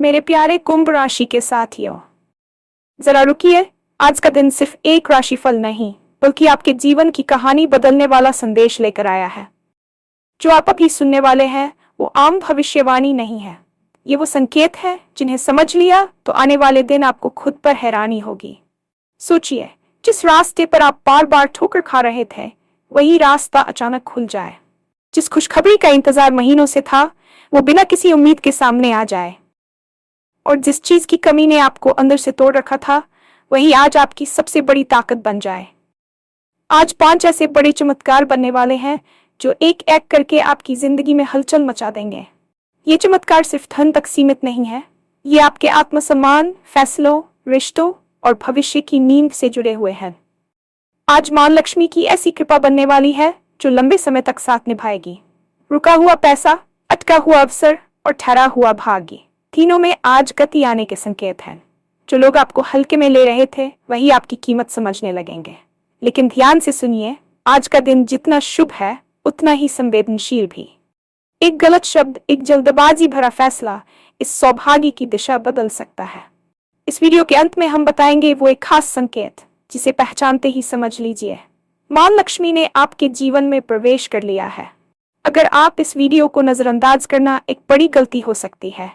मेरे प्यारे कुंभ राशि के साथियों, जरा रुकिए। आज का दिन सिर्फ एक राशिफल नहीं बल्कि आपके जीवन की कहानी बदलने वाला संदेश लेकर आया है। जो आप अभी सुनने वाले हैं वो आम भविष्यवाणी नहीं है। ये वो संकेत है जिन्हें समझ लिया तो आने वाले दिन आपको खुद पर हैरानी होगी। सोचिए, जिस रास्ते पर आप बार बार ठोकर खा रहे थे वही रास्ता अचानक खुल जाए। जिस खुशखबरी का इंतजार महीनों से था वो बिना किसी उम्मीद के सामने आ जाए। और जिस चीज की कमी ने आपको अंदर से तोड़ रखा था वही आज आपकी सबसे बड़ी ताकत बन जाए। आज 5 ऐसे बड़े चमत्कार बनने वाले हैं जो एक एक करके आपकी जिंदगी में हलचल मचा देंगे। ये चमत्कार सिर्फ धन तक सीमित नहीं है, ये आपके आत्मसम्मान, फैसलों, रिश्तों और भविष्य की नींव से जुड़े हुए हैं। आज मां लक्ष्मी की ऐसी कृपा बनने वाली है जो लंबे समय तक साथ निभाएगी। रुका हुआ पैसा, अटका हुआ अवसर और ठहरा हुआ भाग्य, तीनों में आज गति आने के संकेत हैं। जो लोग आपको हल्के में ले रहे थे वही आपकी कीमत समझने लगेंगे। लेकिन ध्यान से सुनिए, आज का दिन जितना शुभ है उतना ही संवेदनशील भी। एक गलत शब्द, एक जल्दबाजी भरा फैसला इस सौभाग्य की दिशा बदल सकता है। इस वीडियो के अंत में हम बताएंगे वो एक खास संकेत जिसे पहचानते ही समझ लीजिए मां लक्ष्मी ने आपके जीवन में प्रवेश कर लिया है। अगर आप इस वीडियो को नजरअंदाज करना एक बड़ी गलती हो सकती है,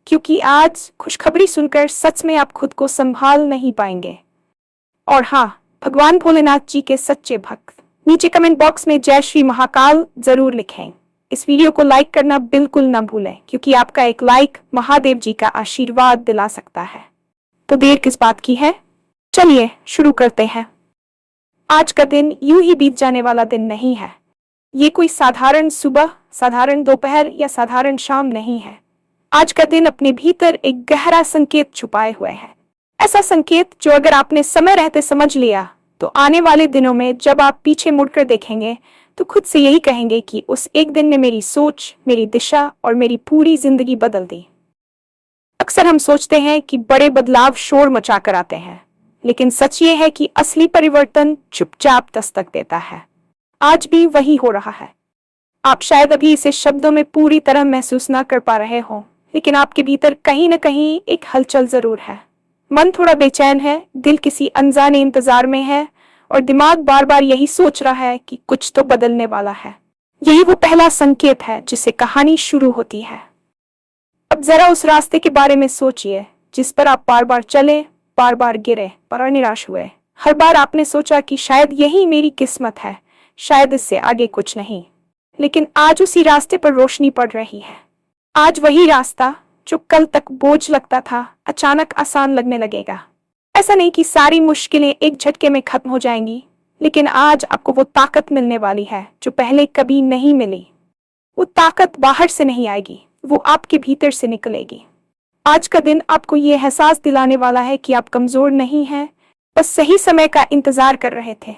क्योंकि आज खुशखबरी सुनकर सच में आप खुद को संभाल नहीं पाएंगे। और हाँ, भगवान भोलेनाथ जी के सच्चे भक्त नीचे कमेंट बॉक्स में जय श्री महाकाल जरूर लिखें। इस वीडियो को लाइक करना बिल्कुल न भूलें, क्योंकि आपका एक लाइक महादेव जी का आशीर्वाद दिला सकता है। तो देर किस बात की है, चलिए शुरू करते हैं। आज का दिन यूं ही बीत जाने वाला दिन नहीं है। ये कोई साधारण सुबह, साधारण दोपहर या साधारण शाम नहीं है। आज का दिन अपने भीतर एक गहरा संकेत छुपाए हुए है। ऐसा संकेत जो अगर आपने समय रहते समझ लिया तो आने वाले दिनों में जब आप पीछे मुड़कर देखेंगे तो खुद से यही कहेंगे कि उस एक दिन ने मेरी सोच, मेरी दिशा और मेरी पूरी जिंदगी बदल दी। अक्सर हम सोचते हैं कि बड़े बदलाव शोर मचा कर आते हैं, लेकिन सच ये है कि असली परिवर्तन चुपचाप दस्तक देता है। आज भी वही हो रहा है। आप शायद अभी इसे शब्दों में पूरी तरह महसूस ना कर पा रहे हो, लेकिन आपके भीतर कहीं न कहीं एक हलचल जरूर है। मन थोड़ा बेचैन है, दिल किसी अनजाने इंतजार में है और दिमाग बार बार यही सोच रहा है कि कुछ तो बदलने वाला है। यही वो पहला संकेत है जिससे कहानी शुरू होती है। अब जरा उस रास्ते के बारे में सोचिए जिस पर आप बार बार चले, बार बार गिरे पर निराश हुए। हर बार आपने सोचा कि शायद यही मेरी किस्मत है, शायद इससे आगे कुछ नहीं। लेकिन आज उसी रास्ते पर रोशनी पड़ रही है। आज वही रास्ता जो कल तक बोझ लगता था अचानक आसान लगने लगेगा। ऐसा नहीं कि सारी मुश्किलें एक झटके में खत्म हो जाएंगी, लेकिन आज आपको वो ताकत मिलने वाली है जो पहले कभी नहीं मिली। वो ताकत बाहर से नहीं आएगी, वो आपके भीतर से निकलेगी। आज का दिन आपको ये एहसास दिलाने वाला है कि आप कमजोर नहीं हैं, बस सही समय का इंतजार कर रहे थे।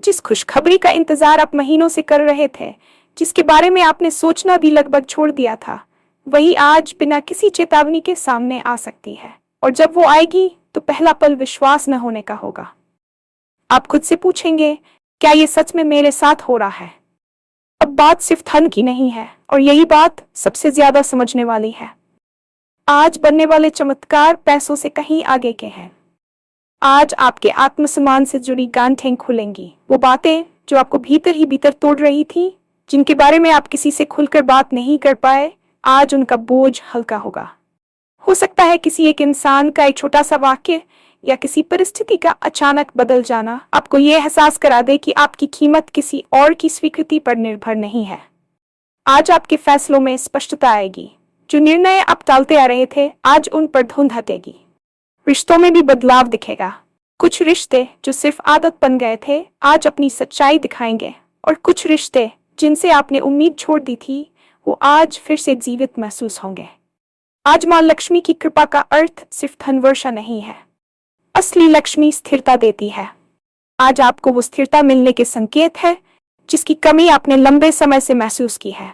जिस खुशखबरी का इंतजार आप महीनों से कर रहे थे, जिसके बारे में आपने सोचना भी लगभग छोड़ दिया था, वही आज बिना किसी चेतावनी के सामने आ सकती है। और जब वो आएगी तो पहला पल विश्वास न होने का होगा। आप खुद से पूछेंगे, क्या ये सच में मेरे साथ हो रहा है? अब बात सिर्फ धन की नहीं है, और यही बात सबसे ज्यादा समझने वाली है। आज बनने वाले चमत्कार पैसों से कहीं आगे के हैं। आज आपके आत्मसम्मान से जुड़ी गांठें खुलेंगी। वो बातें जो आपको भीतर ही भीतर तोड़ रही थी, जिनके बारे में आप किसी से खुलकर बात नहीं कर पाए, आज उनका बोझ हल्का होगा। हो सकता है किसी एक इंसान का एक छोटा सा वाक्य या किसी परिस्थिति का अचानक बदल जाना आपको ये एहसास करा दे कि आपकी कीमत किसी और की स्वीकृति पर निर्भर नहीं है। आज आपके फैसलों में स्पष्टता आएगी। जो निर्णय आप टालते आ रहे थे, आज उन पर धुंध हटेगी। रिश्तों में भी बदलाव दिखेगा। कुछ रिश्ते जो सिर्फ आदत बन गए थे आज अपनी सच्चाई दिखाएंगे, और कुछ रिश्ते जिनसे आपने उम्मीद छोड़ दी थी वो आज फिर से जीवित महसूस होंगे। आज मां लक्ष्मी की कृपा का अर्थ सिर्फ धन वर्षा नहीं है। असली लक्ष्मी स्थिरता देती है। आज आपको वो स्थिरता मिलने के संकेत है जिसकी कमी आपने लंबे समय से महसूस की है।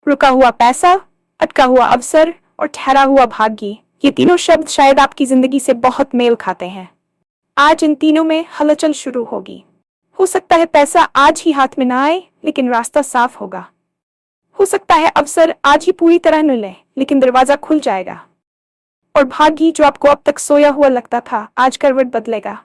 रुका हुआ पैसा, अटका हुआ अवसर और ठहरा हुआ भाग्य, ये तीनों शब्द शायद आपकी जिंदगी से बहुत मेल खाते हैं। आज इन तीनों में हलचल शुरू होगी। हो सकता है पैसा आज ही हाथ में ना आए, लेकिन रास्ता साफ होगा। हो सकता है अवसर आज ही पूरी तरह न मिले, लेकिन दरवाजा खुल जाएगा। और भाग्य जो आपको अब तक सोया हुआ लगता था आज करवट बदलेगा।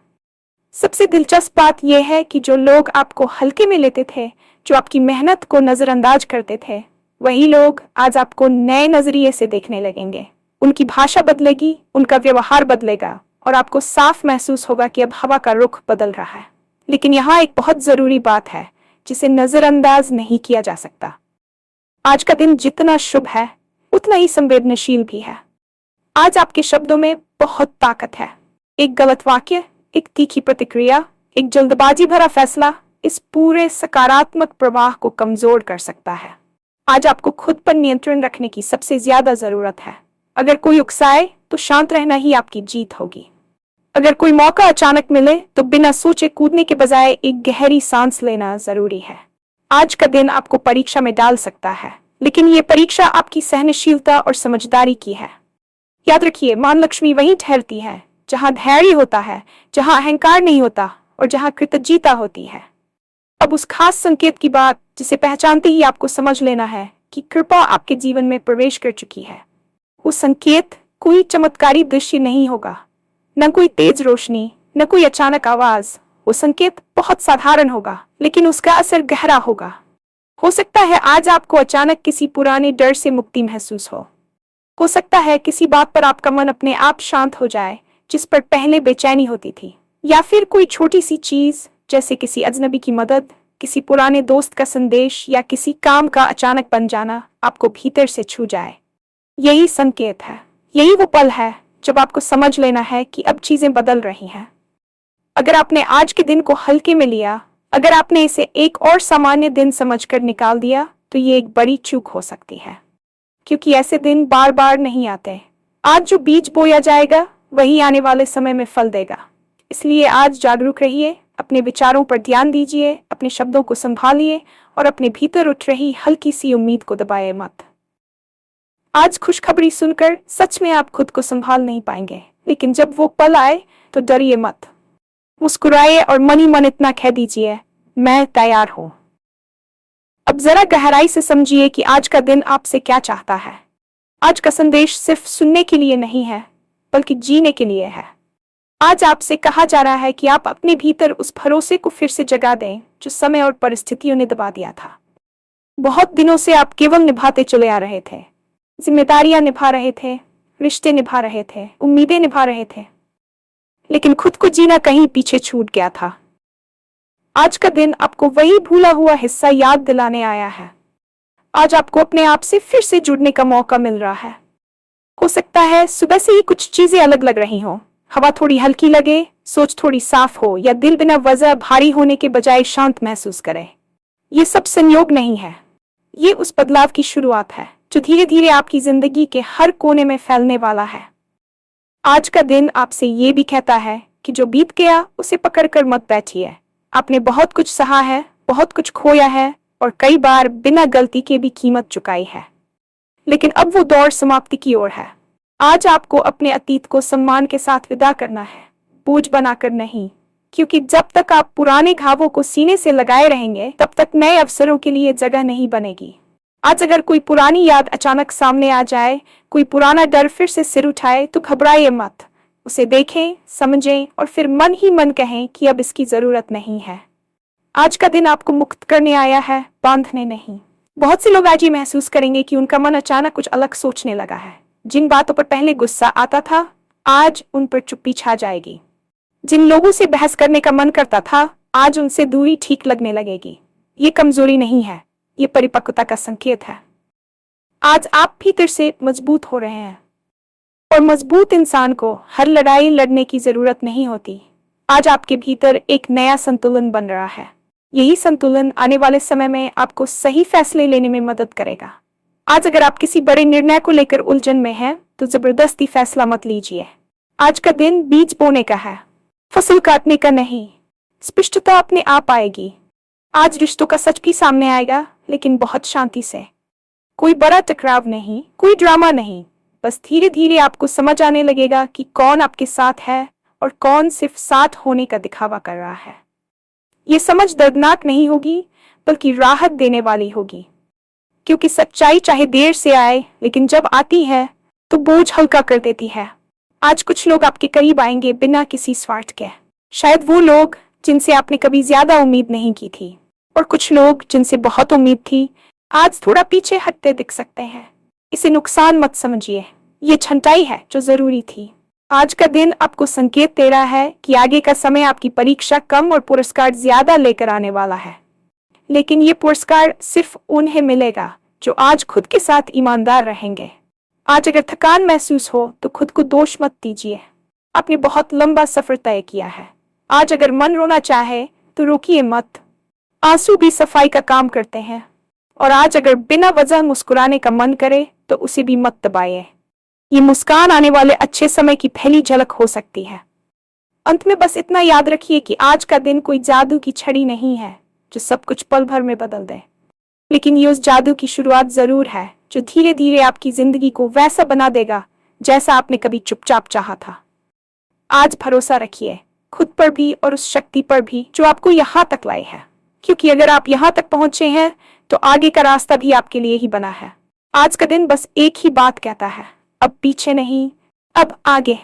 सबसे दिलचस्प बात यह है कि जो लोग आपको हल्के में लेते थे, जो आपकी मेहनत को नजरअंदाज करते थे, वही लोग आज आपको नए नजरिए से देखने लगेंगे। उनकी भाषा बदलेगी, उनका व्यवहार बदलेगा और आपको साफ महसूस होगा कि अब हवा का रुख बदल रहा है। लेकिन यहाँ एक बहुत जरूरी बात है जिसे नजरअंदाज नहीं किया जा सकता। आज का दिन जितना शुभ है उतना ही संवेदनशील भी है। आज आपके शब्दों में बहुत ताकत है। एक गलत वाक्य, एक तीखी प्रतिक्रिया, एक जल्दबाजी भरा फैसला इस पूरे सकारात्मक प्रवाह को कमजोर कर सकता है। आज आपको खुद पर नियंत्रण रखने की सबसे ज्यादा जरूरत है। अगर कोई उकसाए तो शांत रहना ही आपकी जीत होगी। अगर कोई मौका अचानक मिले तो बिना सोचे कूदने के बजाय एक गहरी सांस लेना जरूरी है। आज का दिन आपको परीक्षा में डाल सकता है, लेकिन ये परीक्षा आपकी सहनशीलता और समझदारी की है। याद रखिए, मां लक्ष्मी वहीं ठहरती है जहां धैर्य होता है, जहां अहंकार नहीं होता और जहां कृतज्ञता होती है। अब उस खास संकेत की बात जिसे पहचानते ही आपको समझ लेना है कि कृपा आपके जीवन में प्रवेश कर चुकी है। वो संकेत कोई चमत्कारी दृश्य नहीं होगा, न कोई तेज रोशनी, न कोई अचानक आवाज। वो संकेत बहुत साधारण होगा, लेकिन उसका असर गहरा होगा। हो सकता है आज आपको अचानक किसी पुराने डर से मुक्ति महसूस हो सकता है किसी बात पर आपका मन अपने आप शांत हो जाए जिस पर पहले बेचैनी होती थी, या फिर कोई छोटी सी चीज जैसे किसी अजनबी की मदद, किसी पुराने दोस्त का संदेश या किसी काम का अचानक बन जाना आपको भीतर से छू जाए। यही संकेत है, यही वो पल है जब आपको समझ लेना है कि अब चीजें बदल रही हैं। अगर आपने आज के दिन को हल्के में लिया, अगर आपने इसे एक और सामान्य दिन समझकर निकाल दिया, तो ये एक बड़ी चूक हो सकती है, क्योंकि ऐसे दिन बार बार नहीं आते। आज जो बीज बोया जाएगा वही आने वाले समय में फल देगा। इसलिए आज जागरूक रहिए, अपने विचारों पर ध्यान दीजिए, अपने शब्दों को संभालिए और अपने भीतर उठ रही हल्की सी उम्मीद को दबाए मत। आज खुशखबरी सुनकर सच में आप खुद को संभाल नहीं पाएंगे, लेकिन जब वो पल आए तो डरिए मत। मुस्कुराइए और मन ही मन इतना कह दीजिए, मैं तैयार हूं। अब जरा गहराई से समझिए कि आज का दिन आपसे क्या चाहता है। आज का संदेश सिर्फ सुनने के लिए नहीं है, बल्कि जीने के लिए है। आज आपसे कहा जा रहा है कि आप अपने भीतर उस भरोसे को फिर से जगा दें जो समय और परिस्थितियों ने दबा दिया था। बहुत दिनों से आप केवल निभाते चले आ रहे थे, जिम्मेदारियां निभा रहे थे, रिश्ते निभा रहे थे, उम्मीदें निभा रहे थे, लेकिन खुद को जीना कहीं पीछे छूट गया था। आज का दिन आपको वही भूला हुआ हिस्सा याद दिलाने आया है। आज आपको अपने आप से फिर से जुड़ने का मौका मिल रहा है। हो सकता है सुबह से ही कुछ चीजें अलग लग रही हो, हवा थोड़ी हल्की लगे, सोच थोड़ी साफ हो, या दिल बिना वजह भारी होने के बजाय शांत महसूस करे। ये सब संयोग नहीं है, ये उस बदलाव की शुरुआत है जो धीरे धीरे आपकी जिंदगी के हर कोने में फैलने वाला है। आज का दिन आपसे ये भी कहता है कि जो बीत गया उसे पकड़कर मत बैठिए। आपने बहुत कुछ सहा है, बहुत कुछ खोया है और कई बार बिना गलती के भी कीमत चुकाई है, लेकिन अब वो दौर समाप्ति की ओर है। आज आपको अपने अतीत को सम्मान के साथ विदा करना है, बोझ बनाकर नहीं, क्योंकि जब तक आप पुराने घावों को सीने से लगाए रहेंगे तब तक नए अवसरों के लिए जगह नहीं बनेगी। आज अगर कोई पुरानी याद अचानक सामने आ जाए, कोई पुराना डर फिर से सिर उठाए, तो घबराइए मत। उसे देखें, समझें और फिर मन ही मन कहें कि अब इसकी जरूरत नहीं है। आज का दिन आपको मुक्त करने आया है, बांधने नहीं। बहुत से लोग आज ये महसूस करेंगे कि उनका मन अचानक कुछ अलग सोचने लगा है। जिन बातों पर पहले गुस्सा आता था, आज उन पर चुप्पी छा जाएगी। जिन लोगों से बहस करने का मन करता था, आज उनसे दूरी ठीक लगने लगेगी। ये कमजोरी नहीं है, ये परिपक्वता का संकेत है। आज आप भीतर से मजबूत हो रहे हैं, और मजबूत इंसान को हर लड़ाई लड़ने की जरूरत नहीं होती। आज आपके भीतर एक नया संतुलन बन रहा है। यही संतुलन आने वाले समय में आपको सही फैसले लेने में मदद करेगा। आज अगर आप किसी बड़े निर्णय को लेकर उलझन में हैं, तो जबरदस्ती फैसला मत लीजिए। आज का दिन बीज बोने का है, फसल काटने का नहीं। स्पष्टता अपने आप आएगी। आज रिश्तों का सच भी सामने आएगा, लेकिन बहुत शांति से। कोई बड़ा टकराव नहीं, कोई ड्रामा नहीं, बस धीरे धीरे आपको समझ आने लगेगा कि कौन आपके साथ है और कौन सिर्फ साथ होने का दिखावा कर रहा है। ये समझ दर्दनाक नहीं होगी, बल्कि राहत देने वाली होगी, क्योंकि सच्चाई चाहे देर से आए, लेकिन जब आती है तो बोझ हल्का कर देती है। आज कुछ लोग आपके करीब आएंगे बिना किसी स्वार्थ के। शायद वो लोग जिनसे आपने कभी ज्यादा उम्मीद नहीं की थी, और कुछ लोग जिनसे बहुत उम्मीद थी आज थोड़ा पीछे हटते दिख सकते हैं। इसे नुकसान मत समझिए, ये छंटाई है जो जरूरी थी। आज का दिन आपको संकेत दे रहा है कि आगे का समय आपकी परीक्षा कम और पुरस्कार ज्यादा लेकर आने वाला है। लेकिन ये पुरस्कार सिर्फ उन्हें मिलेगा जो आज खुद के साथ ईमानदार रहेंगे। आज अगर थकान महसूस हो तो खुद को दोष मत दीजिए, आपने बहुत लंबा सफर तय किया है। आज अगर मन रोना चाहे तो रोकिए मत, आंसू भी सफाई का काम करते हैं। और आज अगर बिना वजह मुस्कुराने का मन करे तो उसे भी मत दबाइए, ये मुस्कान आने वाले अच्छे समय की पहली झलक हो सकती है। अंत में बस इतना याद रखिए कि आज का दिन कोई जादू की छड़ी नहीं है जो सब कुछ पल भर में बदल दे, लेकिन ये उस जादू की शुरुआत जरूर है जो धीरे धीरे आपकी जिंदगी को वैसा बना देगा जैसा आपने कभी चुपचाप चाहा था। आज भरोसा रखिए खुद पर भी और उस शक्ति पर भी जो आपको यहाँ तक लाई है, क्योंकि अगर आप यहाँ तक पहुंचे हैं तो आगे का रास्ता भी आपके लिए ही बना है। आज का दिन बस एक ही बात कहता है, अब पीछे नहीं, अब आगे।